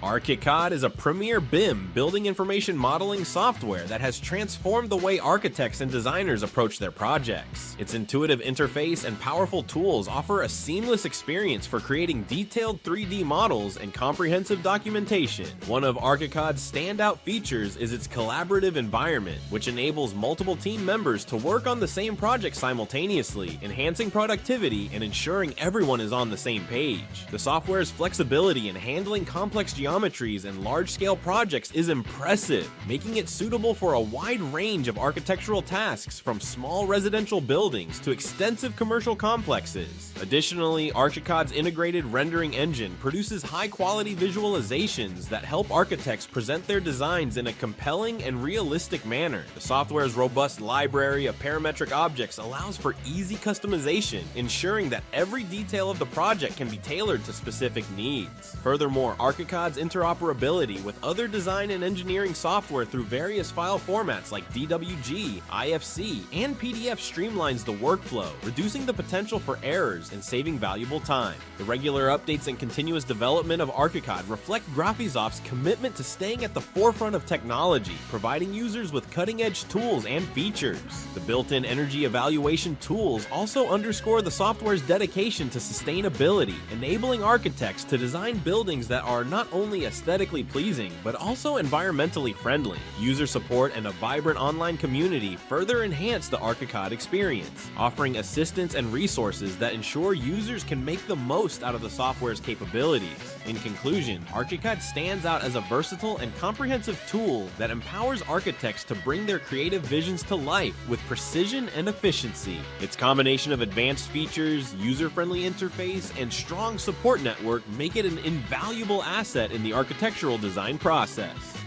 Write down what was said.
ArchiCAD is a premier BIM building information modeling software that has transformed the way architects and designers approach their projects. Its intuitive interface and powerful tools offer a seamless experience for creating detailed 3D models and comprehensive documentation. One of ArchiCAD's standout features is its collaborative environment, which enables multiple team members to work on the same project simultaneously, enhancing productivity and ensuring everyone is on the same page. The software's flexibility in handling complex geometries and large-scale projects is impressive, making it suitable for a wide range of architectural tasks from small residential buildings to extensive commercial complexes. Additionally, ArchiCAD's integrated rendering engine produces high-quality visualizations that help architects present their designs in a compelling and realistic manner. The software's robust library of parametric objects allows for easy customization, ensuring that every detail of the project can be tailored to specific needs. Furthermore, ArchiCAD's interoperability with other design and engineering software through various file formats like DWG, IFC, and PDF streamlines the workflow, reducing the potential for errors and saving valuable time. The regular updates and continuous development of ArchiCAD reflect Graphisoft's commitment to staying at the forefront of technology, providing users with cutting-edge tools and features. The built-in energy evaluation tools also underscore the software's dedication to sustainability, enabling architects to design buildings that are not only aesthetically pleasing, but also environmentally friendly. User support and a vibrant online community further enhance the ArchiCAD experience, offering assistance and resources that ensure users can make the most out of the software's capabilities. In conclusion, ArchiCAD stands out as a versatile and comprehensive tool that empowers architects to bring their creative visions to life with precision and efficiency. Its combination of advanced features, user-friendly interface, and strong support network make it an invaluable asset in the architectural design process.